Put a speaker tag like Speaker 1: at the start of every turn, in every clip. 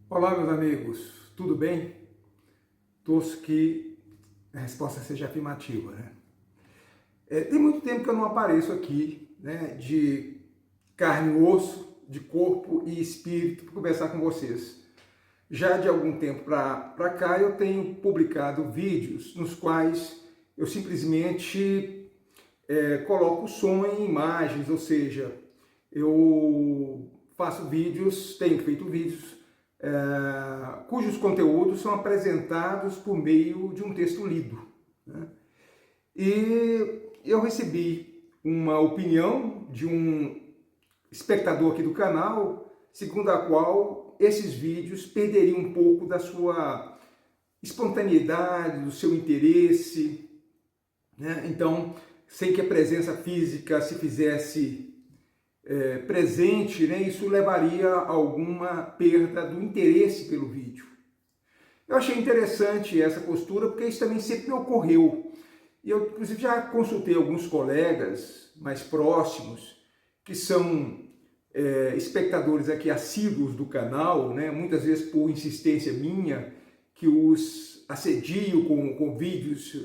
Speaker 1: Olá, meus amigos, tudo bem? Torço que a resposta seja afirmativa, né? Tem muito tempo que eu não apareço aqui, né, de carne e osso, de corpo e espírito, para conversar com vocês. Já de algum tempo para cá eu tenho publicado vídeos nos quais eu simplesmente coloco som em imagens, ou seja, eu faço vídeos, tenho feito vídeos cujos conteúdos são apresentados por meio de um texto lido, né? E eu recebi uma opinião de um espectador aqui do canal, segundo a qual esses vídeos perderiam um pouco da sua espontaneidade, do seu interesse, né? Então, sem que a presença física se fizesse presente, né, isso levaria a alguma perda do interesse pelo vídeo. Eu achei interessante essa postura porque isso também sempre me ocorreu. E eu, inclusive, já consultei alguns colegas mais próximos que são espectadores aqui assíduos do canal, né, muitas vezes por insistência minha, que os assedio com vídeos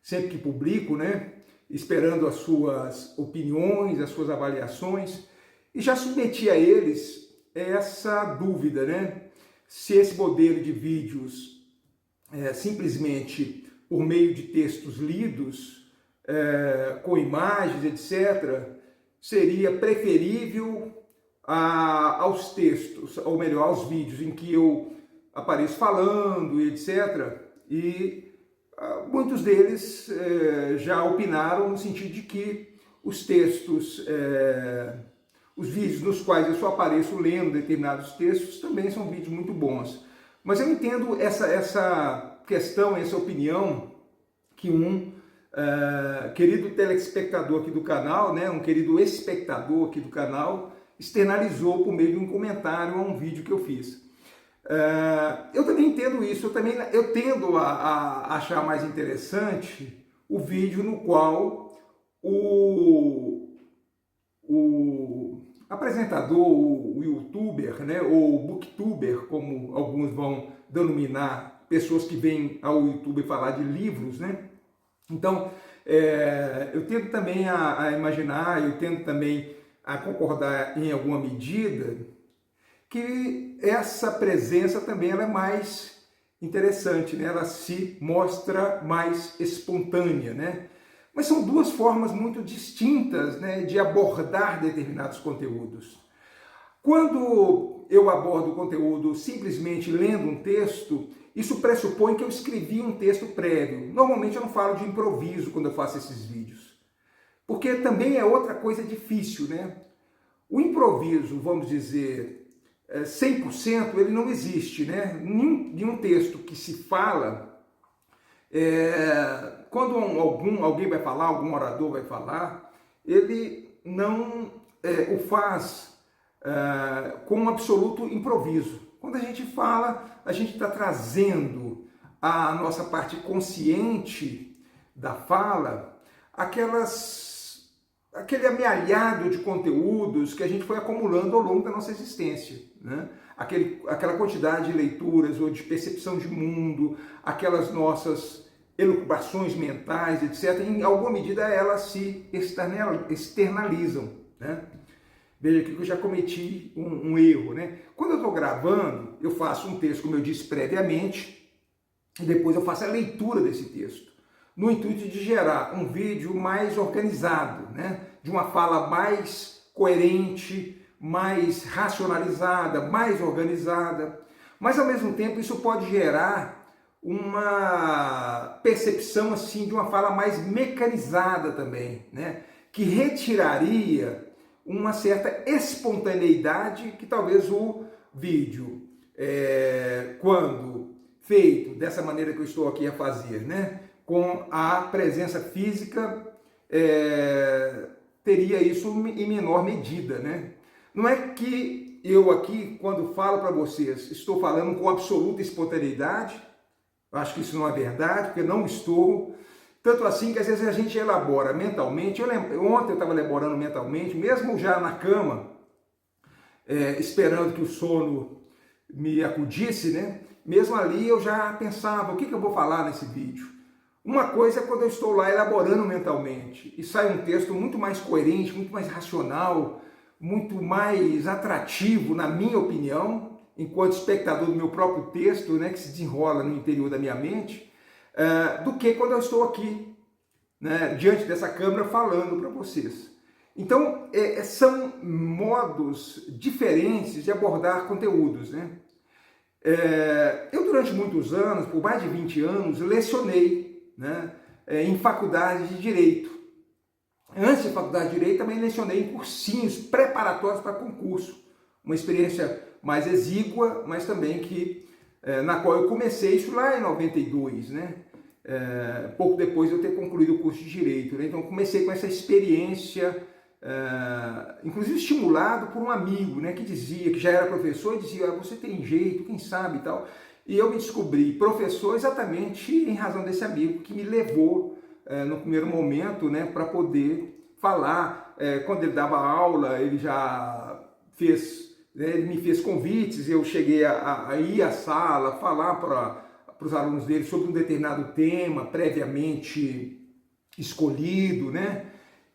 Speaker 1: sempre que publico, né, esperando as suas opiniões, as suas avaliações, e já submeti a eles essa dúvida, né? Se esse modelo de vídeos, simplesmente por meio de textos lidos, com imagens, etc., seria preferível aos textos, ou melhor, aos vídeos em que eu apareço falando, etc., e muitos deles já opinaram no sentido de que os textos, os vídeos nos quais eu só apareço lendo determinados textos também são vídeos muito bons. Mas eu entendo essa questão, essa opinião que um querido telespectador aqui do canal, né, um querido espectador aqui do canal, externalizou por meio de um comentário a um vídeo que eu fiz. Eu também entendo isso, eu tendo a achar mais interessante o vídeo no qual o apresentador, o youtuber, né, ou o booktuber, como alguns vão denominar, pessoas que vêm ao YouTube falar de livros, né? Então, eu tento também a imaginar, eu tento também a concordar em alguma medida que essa presença também ela é mais interessante, né? Ela se mostra mais espontânea, né? Mas são duas formas muito distintas, né, de abordar determinados conteúdos. Quando eu abordo o conteúdo simplesmente lendo um texto, isso pressupõe que eu escrevi um texto prévio. Normalmente eu não falo de improviso quando eu faço esses vídeos, porque também é outra coisa difícil, né? O improviso, vamos dizer, 100% ele não existe, né? Nenhum texto que se fala, quando alguém vai falar, algum orador vai falar, ele não o faz com um absoluto improviso. Quando a gente fala, a gente está trazendo a nossa parte consciente da fala, aquele amealhado de conteúdos que a gente foi acumulando ao longo da nossa existência, né? Aquela quantidade de leituras ou de percepção de mundo, aquelas nossas elucubrações mentais, etc., em alguma medida elas se externalizam, né? Veja aqui que eu já cometi um erro, né? Quando eu estou gravando, eu faço um texto, como eu disse previamente, e depois eu faço a leitura desse texto, no intuito de gerar um vídeo mais organizado, né? De uma fala mais coerente, mais racionalizada, mais organizada, mas ao mesmo tempo isso pode gerar uma percepção assim de uma fala mais mecanizada também, né? Que retiraria uma certa espontaneidade que talvez o vídeo, quando feito dessa maneira que eu estou aqui a fazer, né, com a presença física, teria isso em menor medida, né? Não é que eu aqui, quando falo para vocês, estou falando com absoluta espontaneidade, acho que isso não é verdade, porque não estou. Tanto assim que às vezes a gente elabora mentalmente. Ontem eu estava elaborando mentalmente, mesmo já na cama, esperando que o sono me acudisse, né? Mesmo ali eu já pensava, o que eu vou falar nesse vídeo? Uma coisa é quando eu estou lá elaborando mentalmente e sai um texto muito mais coerente, muito mais racional, muito mais atrativo, na minha opinião, enquanto espectador do meu próprio texto, né, que se desenrola no interior da minha mente, do que quando eu estou aqui, né, diante dessa câmera falando para vocês. Então, são modos diferentes de abordar conteúdos, né? Eu, durante muitos anos, por mais de 20 anos, lecionei, né, em faculdade de Direito. Antes da faculdade de Direito, também lecionei em cursinhos preparatórios para concurso. Uma experiência mais exígua, mas também na qual eu comecei isso lá em 92, né? Pouco depois de eu ter concluído o curso de Direito, né? Então, comecei com essa experiência, inclusive estimulado por um amigo, né, que dizia, que já era professor, e dizia, você tem jeito, quem sabe e tal. E eu me descobri professor exatamente em razão desse amigo que me levou, no primeiro momento, né, para poder falar. Quando ele dava aula, ele já fez, né, ele me fez convites, eu cheguei a ir à sala, falar para os alunos dele sobre um determinado tema previamente escolhido, né?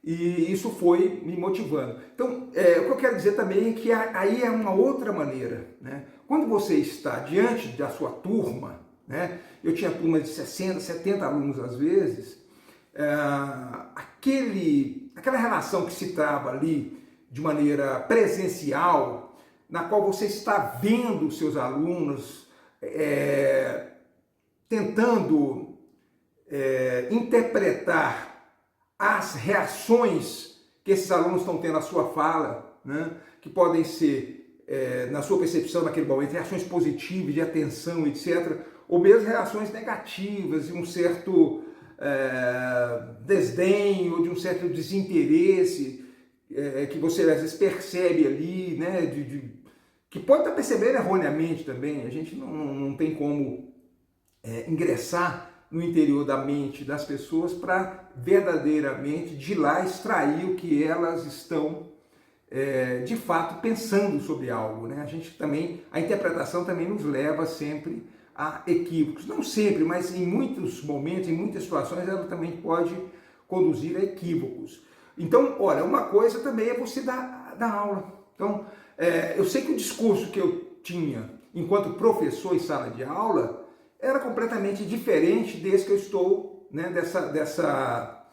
Speaker 1: E isso foi me motivando. Então, o que eu quero dizer também é que aí é uma outra maneira, né? Quando você está diante da sua turma, né? Eu tinha turmas de 60, 70 alunos às vezes, aquela relação que se trava ali de maneira presencial, na qual você está vendo os seus alunos, tentando interpretar as reações que esses alunos estão tendo à sua fala, né? Que podem ser, na sua percepção naquele momento, reações positivas, de atenção, etc., ou mesmo reações negativas, de um certo desdém ou de um certo desinteresse que você às vezes percebe ali, né? Que pode estar percebendo erroneamente também. A gente não tem como ingressar no interior da mente das pessoas para verdadeiramente de lá extrair o que elas estão de fato pensando sobre algo, né? A interpretação também nos leva sempre a equívocos, não sempre, mas em muitos momentos, em muitas situações, ela também pode conduzir a equívocos. Então, olha, uma coisa também é você dar aula. Então, eu sei que o discurso que eu tinha enquanto professor em sala de aula era completamente diferente desse que eu estou, né, dessa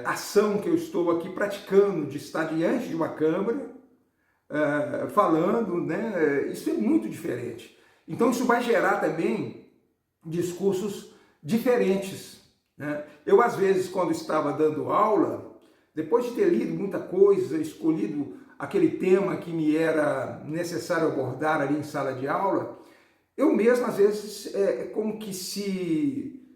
Speaker 1: ação que eu estou aqui praticando, de estar diante de uma câmera, falando, né, isso é muito diferente. Então isso vai gerar também discursos diferentes, né? Eu, às vezes, quando estava dando aula, depois de ter lido muita coisa, escolhido aquele tema que me era necessário abordar ali em sala de aula, eu mesmo, às vezes, como que se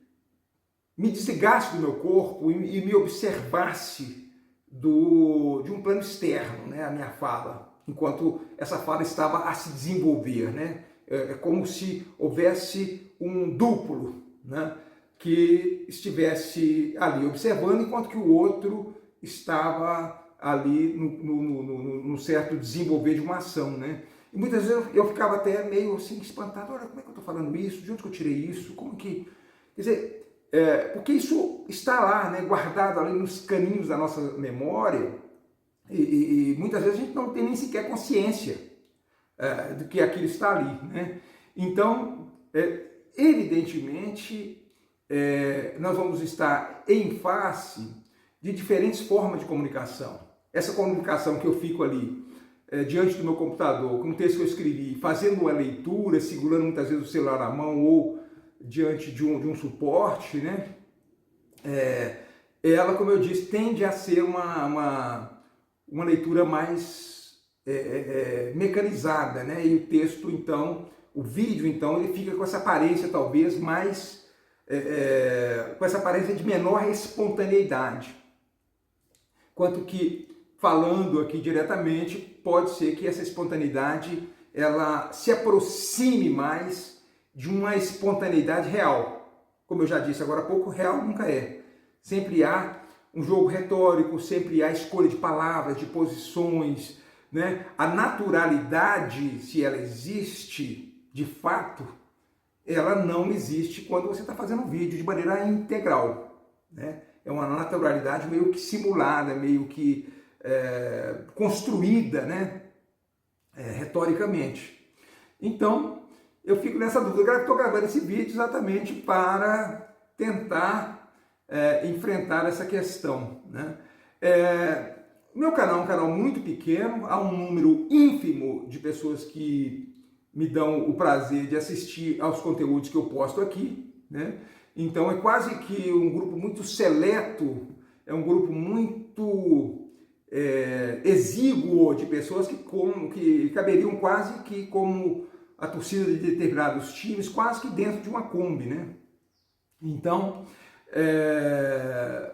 Speaker 1: me desligasse do meu corpo e me observasse de um plano externo, né, a minha fala, enquanto essa fala estava a se desenvolver, né? É como se houvesse um duplo, né, que estivesse ali observando, enquanto que o outro estava ali no certo desenvolver de uma ação, né? E muitas vezes eu ficava até meio assim espantado, olha, como é que eu estou falando isso? De onde que eu tirei isso? Como que... Quer dizer, porque isso está lá, né, guardado ali nos caninhos da nossa memória, e muitas vezes a gente não tem nem sequer consciência de que aquilo está ali, né? Então, evidentemente, nós vamos estar em face de diferentes formas de comunicação. Essa comunicação que eu fico ali diante do meu computador, com o texto que eu escrevi, fazendo uma leitura, segurando muitas vezes o celular na mão ou diante de um suporte, né? Ela, como eu disse, tende a ser uma leitura mais mecanizada, né? E o texto, então, o vídeo, então, ele fica com essa aparência talvez mais, com essa aparência de menor espontaneidade. Quanto que, falando aqui diretamente, pode ser que essa espontaneidade ela se aproxime mais de uma espontaneidade real. Como eu já disse agora há pouco, real nunca é. Sempre há um jogo retórico, sempre há escolha de palavras, de posições, né? A naturalidade, se ela existe de fato, ela não existe quando você está fazendo um vídeo de maneira integral, né? É uma naturalidade meio que simulada, meio que construída, né? Retoricamente. Então, eu fico nessa dúvida. Eu estou gravando esse vídeo exatamente para tentar enfrentar essa questão, né? Meu canal é um canal muito pequeno, há um número ínfimo de pessoas que me dão o prazer de assistir aos conteúdos que eu posto aqui, né? Então é quase que um grupo muito seleto, é um grupo muito exíguo de pessoas que caberiam quase que como a torcida de determinados times, quase que dentro de uma Kombi, né? Então,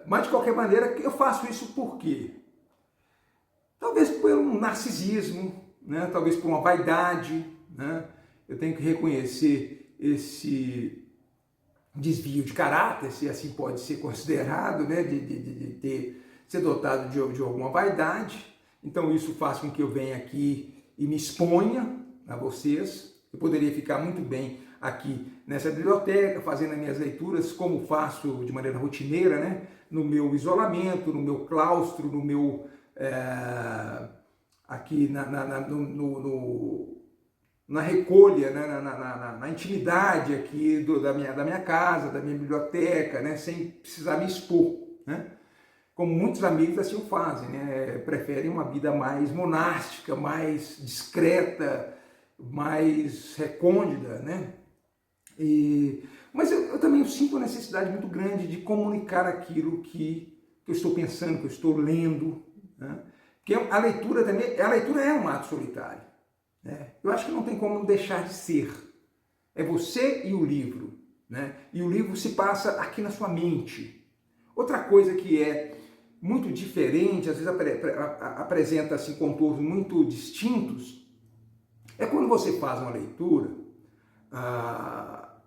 Speaker 1: mas de qualquer maneira, eu faço isso por quê? Talvez por um narcisismo, né? Talvez por uma vaidade, né? Eu tenho que reconhecer esse desvio de caráter, se assim pode ser considerado, né? de ser dotado de alguma vaidade. Então isso faz com que eu venha aqui e me exponha a vocês. Eu poderia ficar muito bem aqui nessa biblioteca, fazendo as minhas leituras, como faço de maneira rotineira, né? No meu isolamento, no meu claustro, no meu... aqui na recolha, né? na intimidade aqui da minha casa, da minha biblioteca, né? Sem precisar me expor, né? Como muitos amigos assim o fazem, né? Preferem uma vida mais monástica, mais discreta, mais recôndita, né? Mas eu também sinto a necessidade muito grande de comunicar aquilo que eu estou pensando, que eu estou lendo, né? Porque a leitura é um ato solitário, né? Eu acho que não tem como deixar de ser. É você e o livro, né? E o livro se passa aqui na sua mente. Outra coisa que é muito diferente, às vezes apresenta assim, contornos muito distintos, é quando você faz uma leitura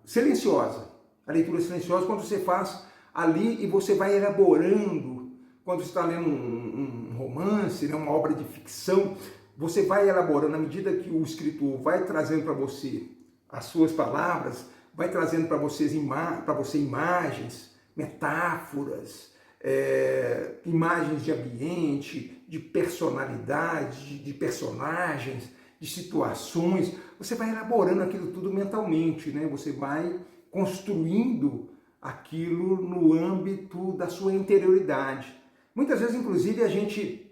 Speaker 1: silenciosa. A leitura silenciosa, quando você faz ali e você vai elaborando, quando você está lendo um romance, né, uma obra de ficção, você vai elaborando, à medida que o escritor vai trazendo para você as suas palavras, vai trazendo para você imagens, metáforas, imagens de ambiente, de personalidade, de personagens, de situações. Você vai elaborando aquilo tudo mentalmente, né? Você vai construindo aquilo no âmbito da sua interioridade. Muitas vezes, inclusive, a gente,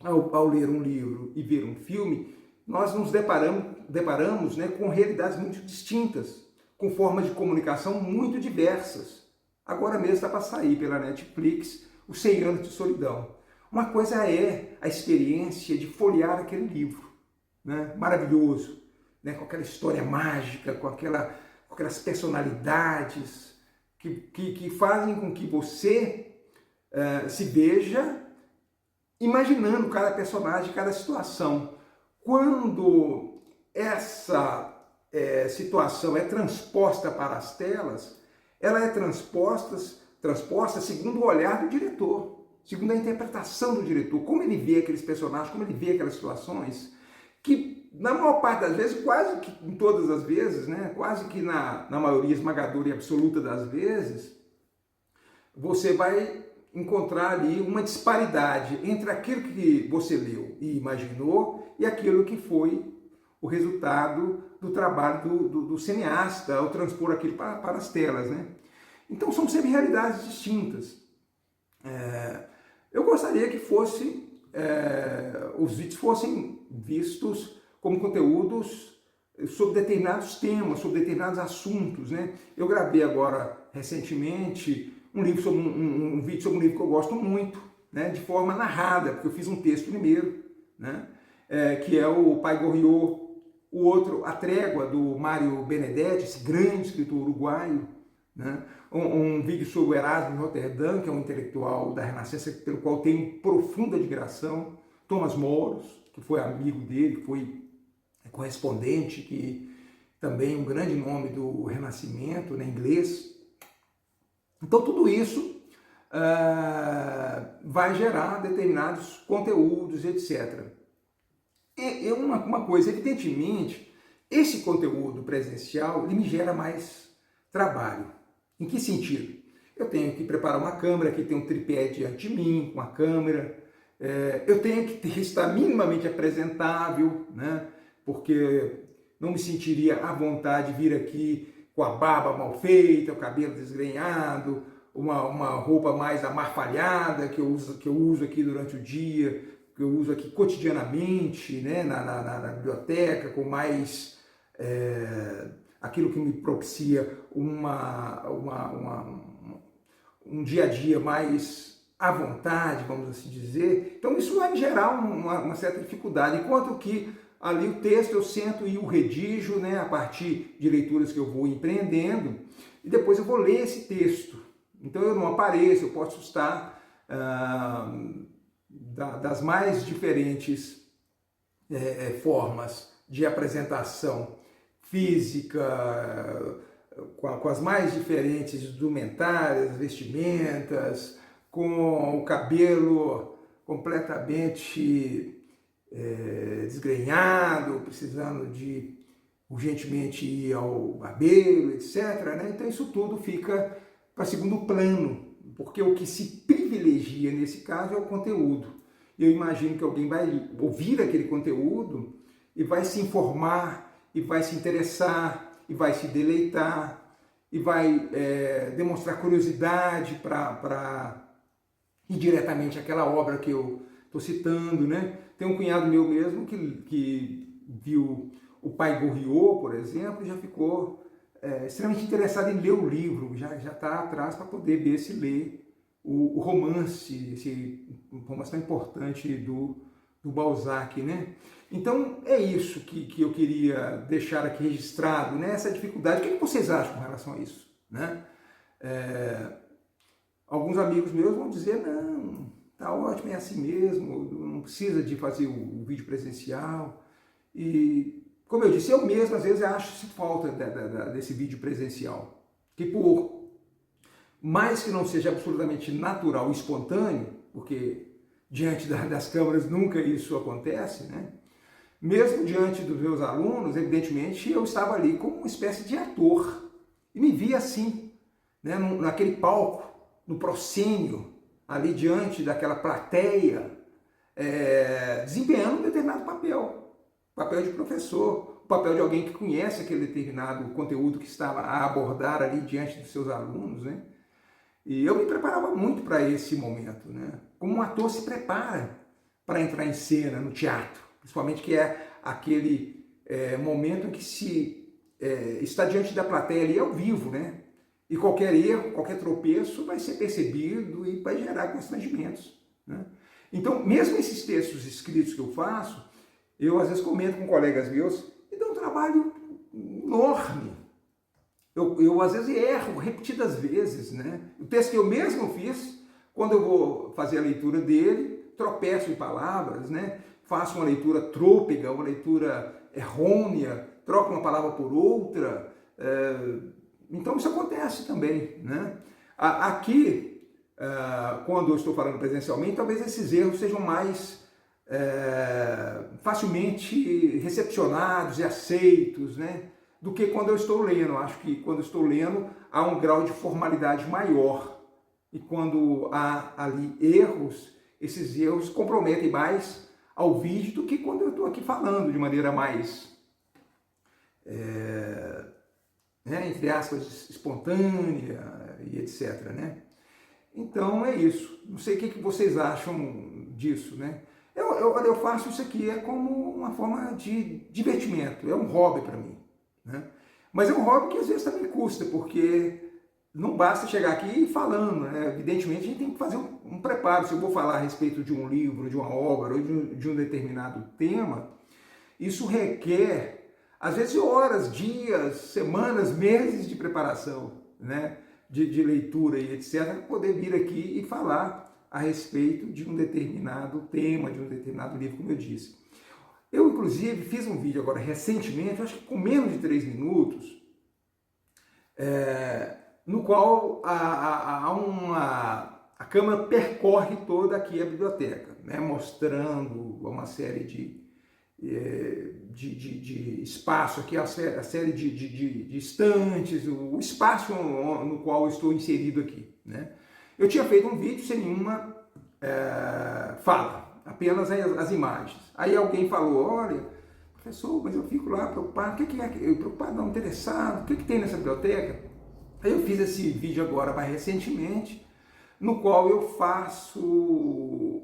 Speaker 1: ao ler um livro e ver um filme, nós nos deparamos, né, com realidades muito distintas, com formas de comunicação muito diversas. Agora mesmo está para sair pela Netflix o 100 Anos de Solidão. Uma coisa é a experiência de folhear aquele livro, né, maravilhoso, né, com aquela história mágica, com aquelas personalidades que fazem com que você se veja imaginando cada personagem, cada situação. Quando essa situação é transposta para as telas, ela é transposta segundo o olhar do diretor, segundo a interpretação do diretor, como ele vê aqueles personagens, como ele vê aquelas situações, que na maior parte das vezes, quase que em todas as vezes, né, quase que na maioria esmagadora e absoluta das vezes, você vai encontrar ali uma disparidade entre aquilo que você leu e imaginou e aquilo que foi o resultado do trabalho do cineasta ao transpor aquilo para as telas, né? Então são sempre realidades distintas. Eu gostaria que os vídeos fossem vistos como conteúdos sobre determinados temas, sobre determinados assuntos, né? Eu gravei agora recentemente um vídeo sobre um livro que eu gosto muito, né? De forma narrada, porque eu fiz um texto primeiro, né? Que é o Pai Goriot, o outro, A Trégua, do Mário Benedetti, esse grande escritor uruguaio, né? Um vídeo sobre o Erasmo de Roterdã, que é um intelectual da Renascença, pelo qual tenho profunda admiração, Thomas Moros, que foi amigo dele, que foi correspondente, que também é um grande nome do Renascimento, né, inglês. Então tudo isso vai gerar determinados conteúdos, etc. é uma coisa, evidentemente, esse conteúdo presencial ele me gera mais trabalho. Em que sentido? Eu tenho que preparar uma câmera, que tem um tripé diante de mim, com a câmera. Eu tenho que estar minimamente apresentável, né? Porque não me sentiria à vontade de vir aqui com a barba mal feita, o cabelo desgrenhado, uma roupa mais amarfalhada que eu uso aqui durante o dia, que eu uso aqui cotidianamente, né? na biblioteca, com mais aquilo que me propicia um dia a dia mais à vontade, vamos assim dizer. Então isso vai me gerar uma certa dificuldade, enquanto que ali o texto eu sento e o redijo, né, a partir de leituras que eu vou empreendendo, e depois eu vou ler esse texto. Então eu não apareço, eu posso estar das mais diferentes formas de apresentação física, com as mais diferentes indumentárias, vestimentas, com o cabelo completamente desgrenhado, precisando de urgentemente ir ao barbeiro, etc. Né? Então isso tudo fica para segundo plano, porque o que se privilegia nesse caso é o conteúdo. Eu imagino que alguém vai ouvir aquele conteúdo e vai se informar, e vai se interessar, e vai se deleitar, e vai demonstrar curiosidade para ir diretamente àquela obra que eu estou citando, né? Tem um cunhado meu mesmo que viu o Pai Goriot, por exemplo, e já ficou extremamente interessado em ler o livro, já está atrás para poder ver se lê o romance, esse romance tão importante do Balzac, né? Então é isso que eu queria deixar aqui registrado, né? Essa dificuldade. O que vocês acham com relação a isso, né? Alguns amigos meus vão dizer, não, tá ótimo, é assim mesmo, não precisa de fazer o vídeo presencial. E, como eu disse, eu mesmo às vezes acho falta desse vídeo presencial, que por mais que não seja absolutamente natural e espontâneo, porque diante das câmeras nunca isso acontece, né? Mesmo diante dos meus alunos, evidentemente, eu estava ali como uma espécie de ator, e me via assim, né? Naquele palco, no proscênio, ali diante daquela plateia, desempenhando um determinado papel de professor, o papel de alguém que conhece aquele determinado conteúdo que estava a abordar ali diante dos seus alunos, né? E eu me preparava muito para esse momento, né? Como um ator se prepara para entrar em cena no teatro, principalmente que é aquele momento em que se está diante da plateia ali ao vivo, né? E qualquer erro, qualquer tropeço vai ser percebido e vai gerar constrangimentos, né? Então, mesmo esses textos escritos que eu faço, eu às vezes comento com colegas meus e dá um trabalho enorme. Eu às vezes erro repetidas vezes, né? O texto que eu mesmo fiz, quando eu vou fazer a leitura dele, tropeço em palavras, né? Faço uma leitura trôpega, uma leitura errônea, troco uma palavra por outra. Então isso acontece também, né? Aqui, quando eu estou falando presencialmente, talvez esses erros sejam mais facilmente recepcionados e aceitos, né? Do que quando eu estou lendo. Acho que quando eu estou lendo há um grau de formalidade maior. E quando há ali erros, esses erros comprometem mais ao vídeo do que quando eu estou aqui falando de maneira mais, entre aspas, espontânea e etc, né? Então é isso. Não sei o que vocês acham disso, né? Eu faço isso aqui como uma forma de divertimento, é um hobby para mim, né? Mas é um hobby que às vezes também custa, porque não basta chegar aqui falando, né? Evidentemente a gente tem que fazer um preparo. Se eu vou falar a respeito de um livro, de uma obra ou de um determinado tema, isso requer, às vezes, horas, dias, semanas, meses de preparação, né? De leitura e etc, para poder vir aqui e falar a respeito de um determinado tema, de um determinado livro, como eu disse. Eu, inclusive, fiz um vídeo agora recentemente, acho que com menos de 3 minutos, no qual a câmera percorre toda aqui a biblioteca, né, mostrando uma série de espaço, aqui a série de estantes, o espaço no qual eu estou inserido aqui, né? Eu tinha feito um vídeo sem nenhuma fala, apenas as imagens. Aí alguém falou, olha, professor, mas eu fico lá preocupado, o que é preocupado, não, interessado, o que tem nessa biblioteca? Aí eu fiz esse vídeo agora, mais recentemente, no qual eu faço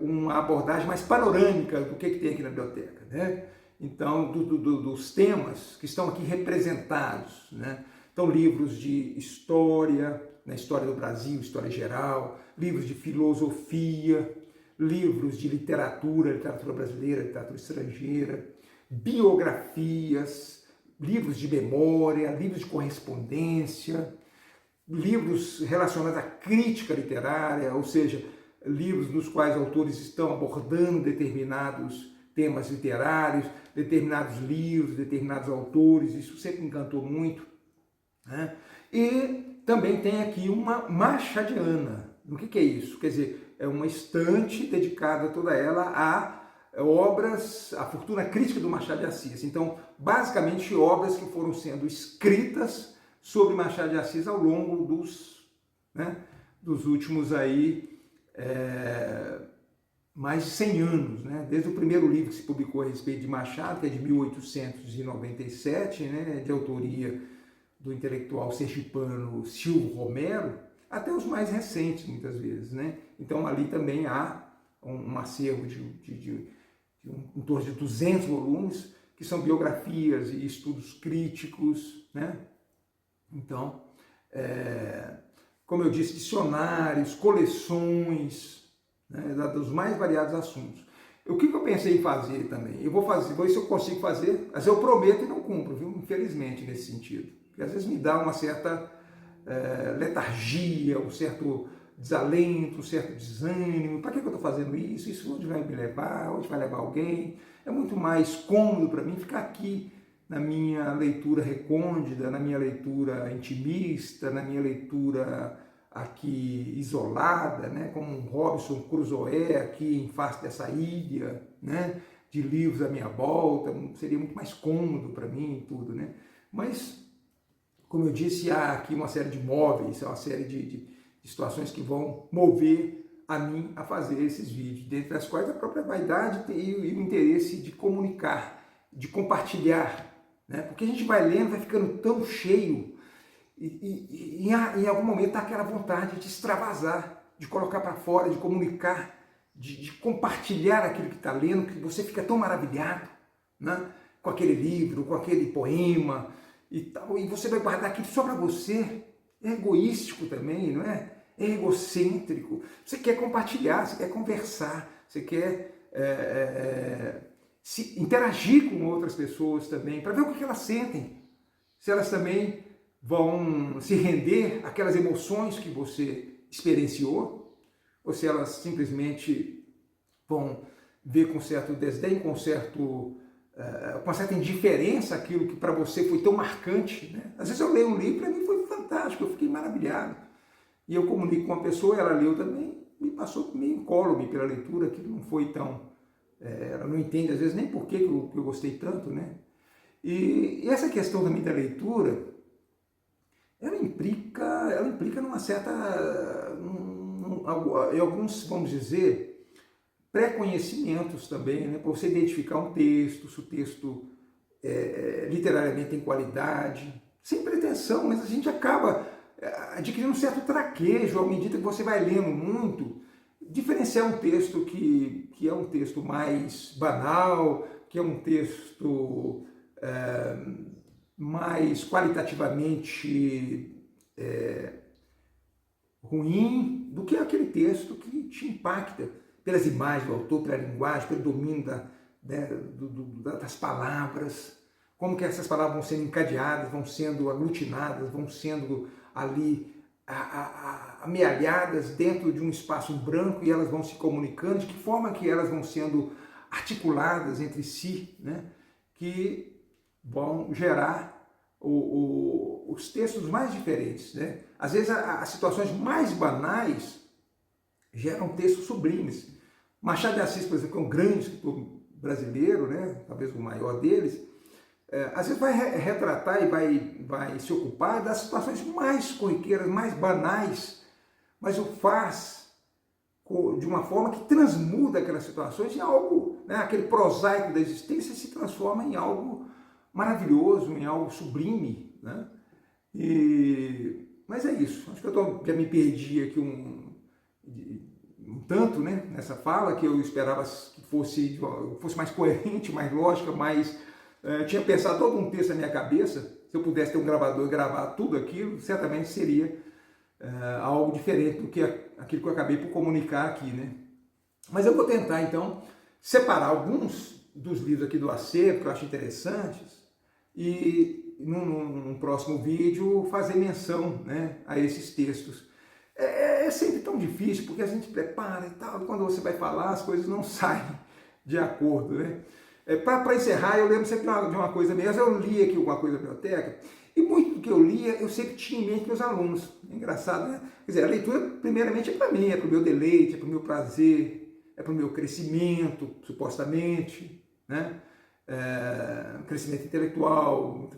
Speaker 1: uma abordagem mais panorâmica do que tem aqui na biblioteca, né? Então, dos temas que estão aqui representados, né? Então, livros de história, né? História do Brasil, história geral, livros de filosofia, livros de literatura brasileira, literatura estrangeira, biografias, livros de memória, livros de correspondência, livros relacionados à crítica literária, ou seja, livros nos quais autores estão abordando determinados temas literários, determinados livros, determinados autores, isso sempre me encantou muito, né? E também tem aqui uma machadiana. O que é isso? Quer dizer, é uma estante dedicada toda ela a obras, a fortuna crítica do Machado de Assis. Então, basicamente, obras que foram sendo escritas sobre Machado de Assis ao longo dos últimos aí, mais de 100 anos, né? Desde o primeiro livro que se publicou a respeito de Machado, que é de 1897, né? De autoria do intelectual sergipano Silvio Romero, até os mais recentes, muitas vezes, né? Então, ali também há um acervo de em torno de 200 volumes, que são biografias e estudos críticos, né? Então, como eu disse, dicionários, coleções, né, dos mais variados assuntos. O que eu pensei em fazer também? Eu vou ver se eu consigo fazer, mas eu prometo e não cumpro, viu? Infelizmente, nesse sentido. Porque às vezes me dá uma certa letargia, um certo desalento, um certo desânimo. Para que eu estou fazendo isso? Isso onde vai me levar? Onde vai levar alguém? É muito mais cômodo para mim ficar aqui na minha leitura recôndita, na minha leitura intimista, na minha leitura aqui isolada, né? Como um Robinson Crusoe aqui em face dessa ilha, né? De livros à minha volta, seria muito mais cômodo para mim e tudo, né? Mas, como eu disse, há aqui uma série de móveis, uma série de situações que vão mover a mim a fazer esses vídeos, dentre as quais a própria vaidade e o interesse de comunicar, de compartilhar, né? Porque a gente vai lendo, vai ficando tão cheio e em algum momento há aquela vontade de extravasar, de colocar para fora, de comunicar, de compartilhar aquilo que está lendo, que você fica tão maravilhado, né? Com aquele livro, com aquele poema e tal, e você vai guardar aquilo só para você. É egoístico também, não é? É egocêntrico. Você quer compartilhar, você quer conversar, você quer se interagir com outras pessoas também, para ver o que elas sentem. Se elas também vão se render àquelas emoções que você experienciou, ou se elas simplesmente vão ver com certo desdém, com uma certa indiferença aquilo que para você foi tão marcante, né? Às vezes eu leio um livro, para mim foi fantástico, eu fiquei maravilhado. E eu comunico com uma pessoa, ela leu também, me passou meio incólume pela leitura, que não foi tão... ela não entende, às vezes, nem por que eu gostei tanto, né? E essa questão também da leitura, ela implica numa certa... em alguns, vamos dizer, pré-conhecimentos também, né? Para você identificar um texto, se o texto literariamente tem qualidade, sem pretensão, mas a gente acaba adquirindo um certo traquejo à medida que você vai lendo muito, diferenciar um texto que é um texto mais banal, que é um texto mais qualitativamente ruim, do que aquele texto que te impacta pelas imagens do autor, pela linguagem, pelo domínio das palavras, como que essas palavras vão sendo encadeadas, vão sendo aglutinadas, vão sendo ali amealhadas dentro de um espaço branco e elas vão se comunicando, de que forma que elas vão sendo articuladas entre si, né? Que vão gerar os textos mais diferentes, né? Às vezes as situações mais banais geram textos sublimes. Machado de Assis, por exemplo, é um grande escritor brasileiro, né? Talvez o maior deles, às vezes vai retratar e vai se ocupar das situações mais corriqueiras, mais banais, mas o faz de uma forma que transmuda aquelas situações em algo, né? Aquele prosaico da existência se transforma em algo maravilhoso, em algo sublime, né? Mas é isso, acho que já me perdi aqui um tanto, né, nessa fala, que eu esperava que fosse mais coerente, mais lógica, mais... tinha pensado todo um texto na minha cabeça. Se eu pudesse ter um gravador e gravar tudo aquilo, certamente seria algo diferente do que aquilo que eu acabei por comunicar aqui, né? Mas eu vou tentar, então, separar alguns dos livros aqui do acervo que eu acho interessantes e, num próximo vídeo, fazer menção, né, a esses textos. É sempre tão difícil, porque a gente prepara e tal, e quando você vai falar, as coisas não saem de acordo, né? Para encerrar, eu lembro sempre de uma coisa mesmo. Eu li aqui alguma coisa da biblioteca, e muito do que eu lia, eu sempre tinha em mente meus alunos. É engraçado, né? Quer dizer, a leitura, primeiramente, é para mim, é para o meu deleite, é para o meu prazer, é para o meu crescimento, supostamente, né? Crescimento intelectual,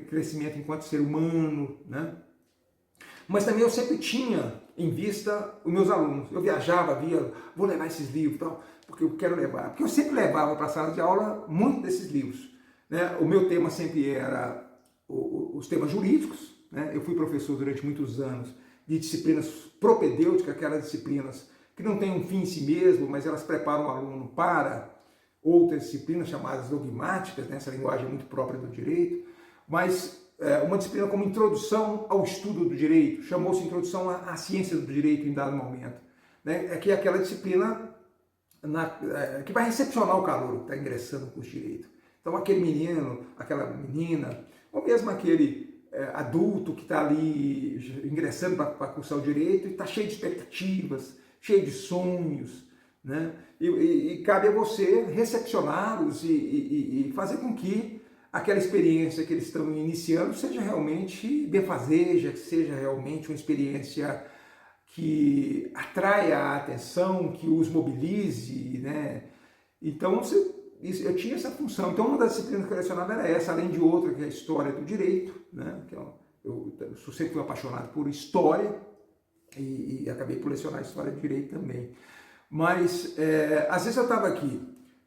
Speaker 1: crescimento enquanto ser humano, né? Mas também eu sempre tinha em vista os meus alunos. Eu viajava, vou levar esses livros, tal, porque eu quero levar. Porque eu sempre levava para a sala de aula muito desses livros, né? O meu tema sempre era os temas jurídicos, né? Eu fui professor durante muitos anos de disciplinas propedêuticas, aquelas disciplinas que não têm um fim em si mesmo, mas elas preparam o aluno para outras disciplinas chamadas dogmáticas, né? Essa linguagem é muito própria do direito, mas uma disciplina como Introdução ao Estudo do Direito, chamou-se Introdução à Ciência do Direito em dado momento, né? Que é aquela disciplina que vai recepcionar o calouro que está ingressando no curso de Direito. Então aquele menino, aquela menina, ou mesmo aquele adulto que está ali ingressando para cursar o Direito e está cheio de expectativas, cheio de sonhos, né? E cabe a você recepcioná-los e fazer com que aquela experiência que eles estão iniciando seja realmente benfazeja, que seja realmente uma experiência que atraia a atenção, que os mobilize, né? Então, eu tinha essa função. Então, uma das disciplinas que eu lecionava era essa, além de outra, que é a História do Direito, né? Eu sempre fui apaixonado por História e acabei por lecionar História do Direito também. Mas, às vezes eu estava aqui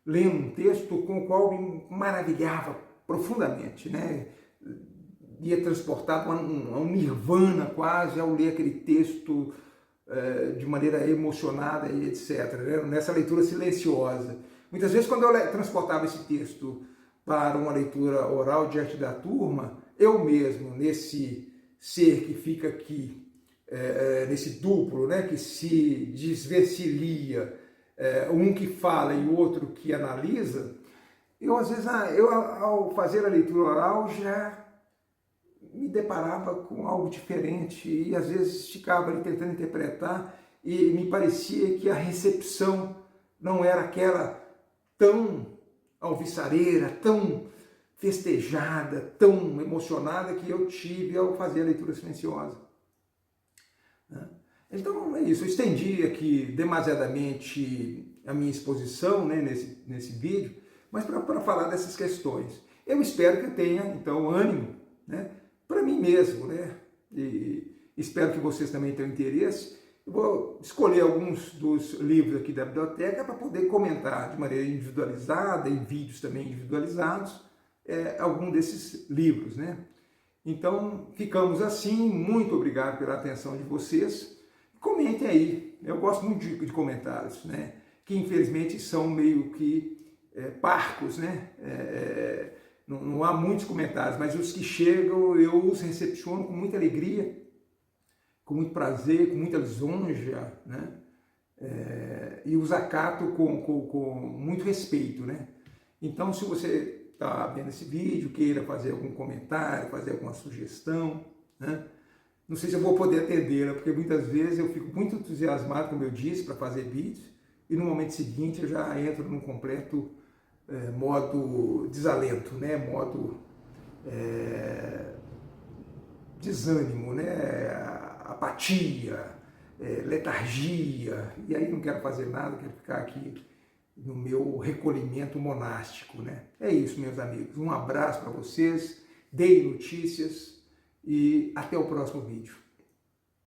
Speaker 1: lendo um texto com o qual me maravilhava profundamente, né? Ia transportado a um nirvana quase ao ler aquele texto de maneira emocionada e etc. Né? Nessa leitura silenciosa. Muitas vezes, quando eu transportava esse texto para uma leitura oral diante da turma, eu mesmo, nesse ser que fica aqui, nesse duplo, né? Que se desvencilha, um que fala e o outro que analisa, eu, às vezes, ao fazer a leitura oral, já me deparava com algo diferente e, às vezes, ficava ali tentando interpretar e me parecia que a recepção não era aquela tão alvissareira, tão festejada, tão emocionada que eu tive ao fazer a leitura silenciosa. Então, é isso. Eu estendi aqui demasiadamente a minha exposição, né, nesse vídeo, mas para falar dessas questões. Eu espero que eu tenha, então, ânimo, né, para mim mesmo, né, e espero que vocês também tenham interesse. Eu vou escolher alguns dos livros aqui da biblioteca para poder comentar de maneira individualizada, em vídeos também individualizados, algum desses livros, né. Então, ficamos assim. Muito obrigado pela atenção de vocês. Comentem aí. Eu gosto muito de comentários, né, que infelizmente são meio que parcos, né? Não há muitos comentários, mas os que chegam eu os recepciono com muita alegria, com muito prazer, com muita lisonja, né? E os acato com muito respeito, né? Então, se você está vendo esse vídeo, queira fazer algum comentário, fazer alguma sugestão, né? Não sei se eu vou poder atendê-la, porque muitas vezes eu fico muito entusiasmado, como eu disse, para fazer vídeos, e no momento seguinte eu já entro num completo modo desalento, né? Modo desânimo, né? Apatia, letargia, e aí não quero fazer nada, quero ficar aqui no meu recolhimento monástico, né? É isso, meus amigos. Um abraço para vocês, deem notícias e até o próximo vídeo.